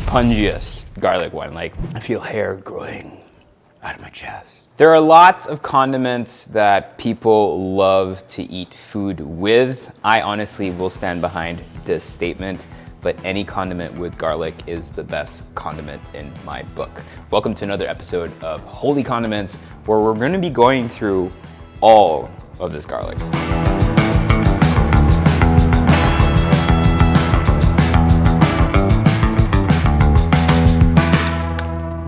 Pungiest garlic one. Like, I feel hair growing out of my chest. There are lots of condiments that people love to eat food with. I honestly will stand behind this statement, but any condiment with garlic is the best condiment in my book. Welcome to another episode of Holy Condiments, where we're gonna be going through all of this garlic.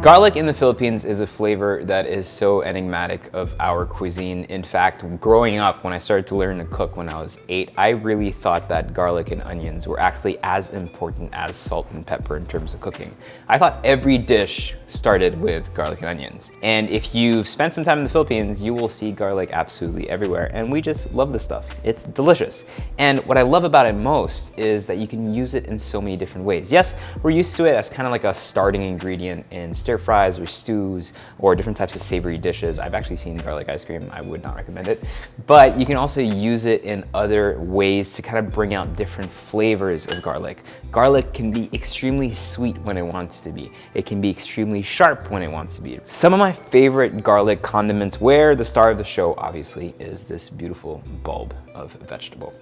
Garlic in the Philippines is a flavor that is so enigmatic of our cuisine. In fact, growing up, when I started to learn to cook when I was 8, I really thought that garlic and onions were actually as important as salt and pepper in terms of cooking. I thought every dish started with garlic and onions. And if you've spent some time in the Philippines, you will see garlic absolutely everywhere. And we just love this stuff. It's delicious. And what I love about it most is that you can use it in so many different ways. Yes, we're used to it as kind of like a starting ingredient in stir fries or stews or different types of savory dishes. I've actually seen garlic ice cream. I would not recommend it. But you can also use it in other ways to kind of bring out different flavors of garlic. Garlic can be extremely sweet when it wants to be. It can be extremely sharp when it wants to be. Some of my favorite garlic condiments, where the star of the show obviously is this beautiful bulb of vegetable.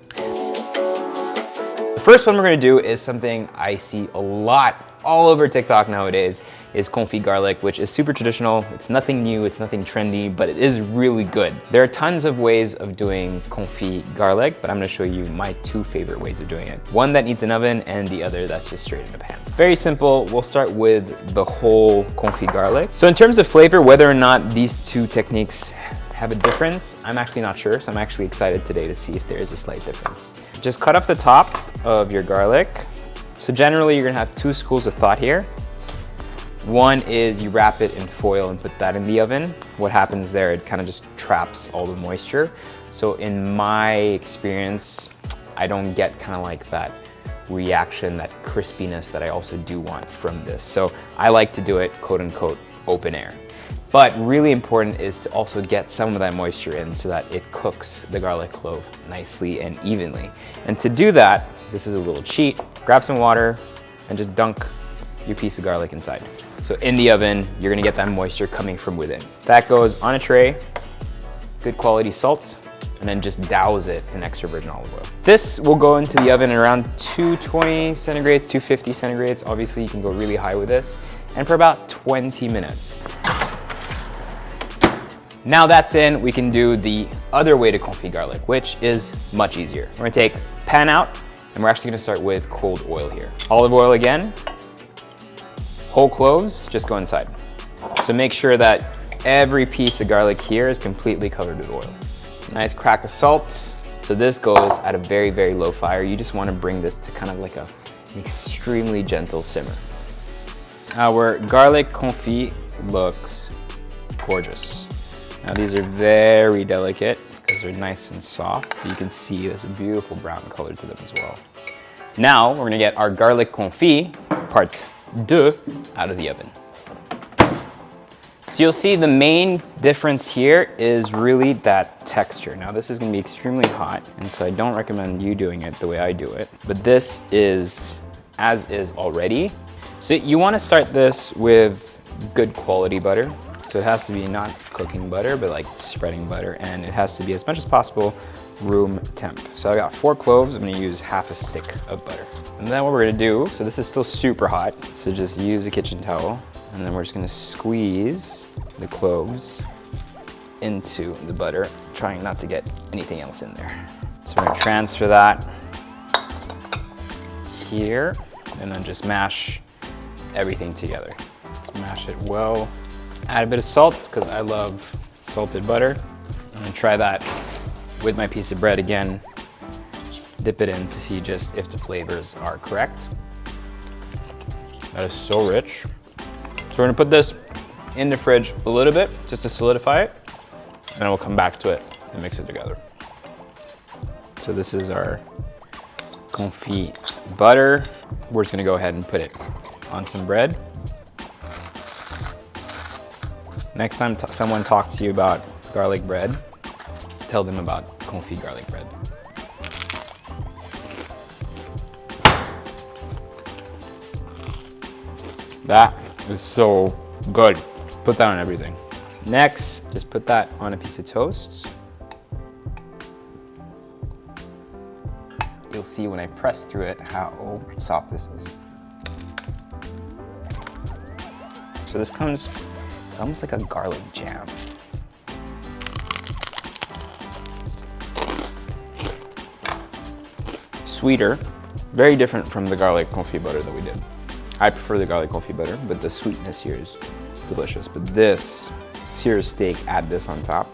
The first one we're gonna do is something I see a lot all over TikTok nowadays, is confit garlic, which is super traditional. It's nothing new, it's nothing trendy, but it is really good. There are tons of ways of doing confit garlic, but I'm gonna show you my 2 favorite ways of doing it. One that needs an oven and the other that's just straight in a pan. Very simple. We'll start with the whole confit garlic. So in terms of flavor, whether or not these 2 techniques have a difference, I'm actually not sure. So I'm actually excited today to see if there is a slight difference. Just cut off the top of your garlic. So generally you're gonna have 2 schools of thought here. One is you wrap it in foil and put that in the oven. What happens there, it kind of just traps all the moisture. So in my experience, I don't get kind of like that reaction, that crispiness that I also do want from this. So I like to do it quote unquote open air. But really important is to also get some of that moisture in so that it cooks the garlic clove nicely and evenly. And to do that, this is a little cheat. Grab some water and just dunk your piece of garlic inside. So in the oven, you're gonna get that moisture coming from within. That goes on a tray, good quality salt, and then just douse it in extra virgin olive oil. This will go into the oven at around 220 centigrades, 250 centigrades. Obviously you can go really high with this. And for about 20 minutes. Now that's in, we can do the other way to confit garlic, which is much easier. We're gonna take pan out, and we're actually gonna start with cold oil here. Olive oil again, whole cloves, just go inside. So make sure that every piece of garlic here is completely covered with oil. Nice crack of salt. So this goes at a very, very low fire. You just wanna bring this to kind of like an extremely gentle simmer. Our garlic confit looks gorgeous. Now these are very delicate because they're nice and soft. You can see there's a beautiful brown color to them as well. Now we're gonna get our garlic confit, part 2, out of the oven. So you'll see the main difference here is really that texture. Now this is gonna be extremely hot, and so I don't recommend you doing it the way I do it, but this is as is already. So you wanna start this with good quality butter. So it has to be not cooking butter, but like spreading butter, and it has to be as much as possible room temp. So I got 4 cloves, I'm gonna use half a stick of butter. And then what we're gonna do, so this is still super hot, so just use a kitchen towel, and then we're just gonna squeeze the cloves into the butter, trying not to get anything else in there. So we're gonna transfer that here, and then just mash everything together. Just mash it well. Add a bit of salt, because I love salted butter. I'm gonna try that with my piece of bread again. Dip it in to see just if the flavors are correct. That is so rich. So we're gonna put this in the fridge a little bit, just to solidify it, and then we'll come back to it and mix it together. So this is our confit butter. We're just gonna go ahead and put it on some bread. Next time someone talks to you about garlic bread, tell them about confit garlic bread. That is so good. Put that on everything. Next, just put that on a piece of toast. You'll see when I press through it how soft this is. So this comes, it's almost like a garlic jam. Sweeter, very different from the garlic confit butter that we did. I prefer the garlic confit butter, but the sweetness here is delicious. But this sear steak, add this on top.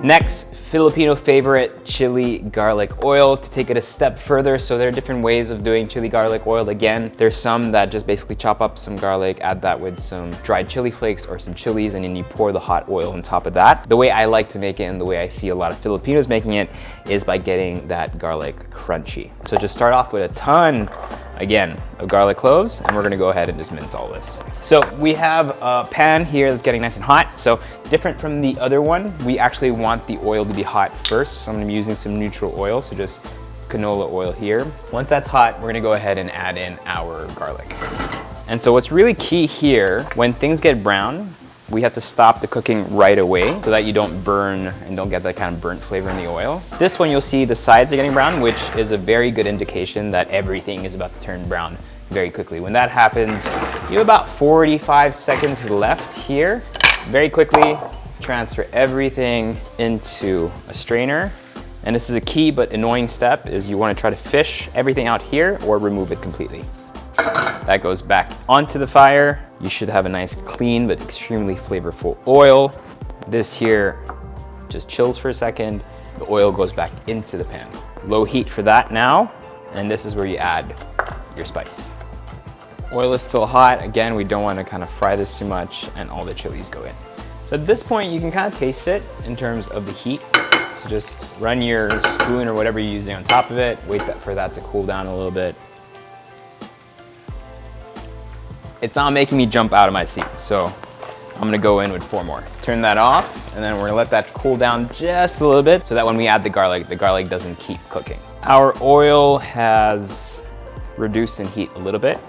Next, Filipino favorite, chili garlic oil. To take it a step further, so there are different ways of doing chili garlic oil. Again, there's some that just basically chop up some garlic, add that with some dried chili flakes or some chilies, and then you pour the hot oil on top of that. The way I like to make it, and the way I see a lot of Filipinos making it, is by getting that garlic crunchy. So just start off with a ton, again, of garlic cloves, and we're gonna go ahead and just mince all this. So we have a pan here that's getting nice and hot. So different from the other one, we actually want the oil to be hot first. So I'm gonna be using some neutral oil, so just canola oil here. Once that's hot, we're gonna go ahead and add in our garlic. And so what's really key here, when things get brown, we have to stop the cooking right away so that you don't burn and don't get that kind of burnt flavor in the oil. This one, you'll see the sides are getting brown, which is a very good indication that everything is about to turn brown very quickly. When that happens, you have about 45 seconds left here. Very quickly, transfer everything into a strainer. And this is a key but annoying step, is you want to try to fish everything out here or remove it completely. That goes back onto the fire. You should have a nice clean but extremely flavorful oil. This here just chills for a second. The oil goes back into the pan. Low heat for that now. And this is where you add your spice. Oil is still hot. Again, we don't want to kind of fry this too much, and all the chilies go in. So at this point, you can kind of taste it in terms of the heat. So just run your spoon or whatever you're using on top of it. Wait for that to cool down a little bit. It's not making me jump out of my seat, so I'm gonna go in with 4 more. Turn that off, and then we're gonna let that cool down just a little bit so that when we add the garlic doesn't keep cooking. Our oil has reduced in heat a little bit.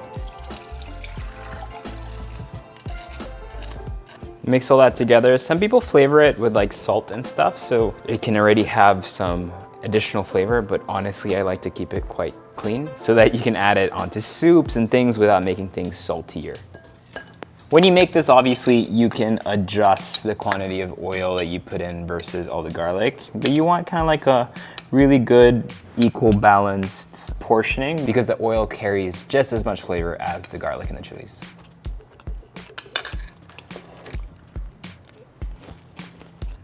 Mix all that together. Some people flavor it with like salt and stuff, so it can already have some additional flavor, but honestly, I like to keep it quite clean so that you can add it onto soups and things without making things saltier. When you make this, obviously, you can adjust the quantity of oil that you put in versus all the garlic, but you want kind of like a really good, equal, balanced portioning because the oil carries just as much flavor as the garlic and the chilies.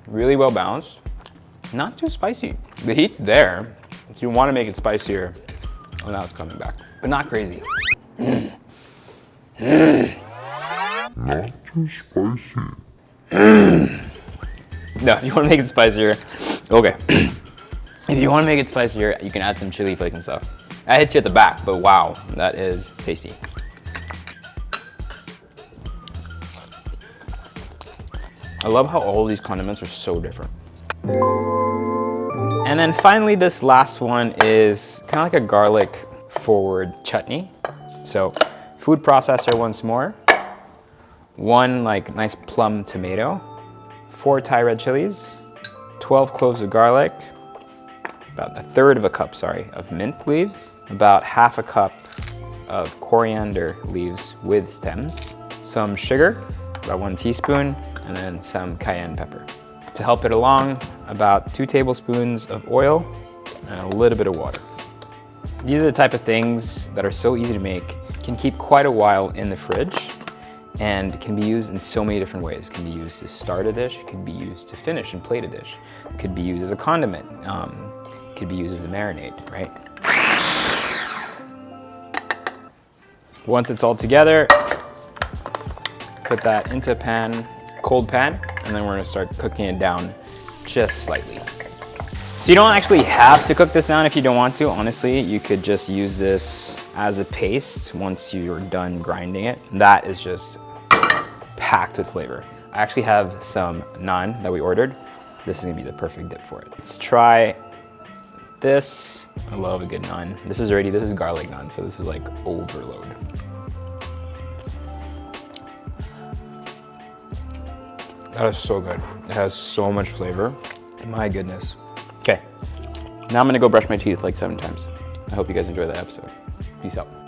Really well balanced, not too spicy. The heat's there. If you want to make it spicier, oh, now it's coming back, but not crazy. Not too spicy. No, if you want to make it spicier, okay. If you want to make it spicier, you can add some chili flakes and stuff. I hit you at the back, but wow, that is tasty. I love how all of these condiments are so different. And then finally, this last one is kind of like a garlic forward chutney. So food processor once more, 1 like nice plum tomato, 4 Thai red chilies, 12 cloves of garlic, about 1/3 of a cup, of mint leaves, about 1/2 cup of coriander leaves with stems, some sugar, about 1 teaspoon, and then some cayenne pepper. To help it along, about 2 tablespoons of oil and a little bit of water. These are the type of things that are so easy to make, can keep quite a while in the fridge, and can be used in so many different ways. It can be used to start a dish, it could be used to finish and plate a dish. It could be used as a condiment, it could be used as a marinade, right? Once it's all together, put that into a pan, cold pan, and then we're gonna start cooking it down just slightly. So you don't actually have to cook this down if you don't want to. Honestly, you could just use this as a paste once you're done grinding it. That is just packed with flavor. I actually have some naan that we ordered. This is gonna be the perfect dip for it. Let's try this. I love a good naan. This is garlic naan, so this is like overload. That is so good. It has so much flavor. My goodness. Okay, now I'm gonna go brush my teeth like 7 times. I hope you guys enjoy that episode. Peace out.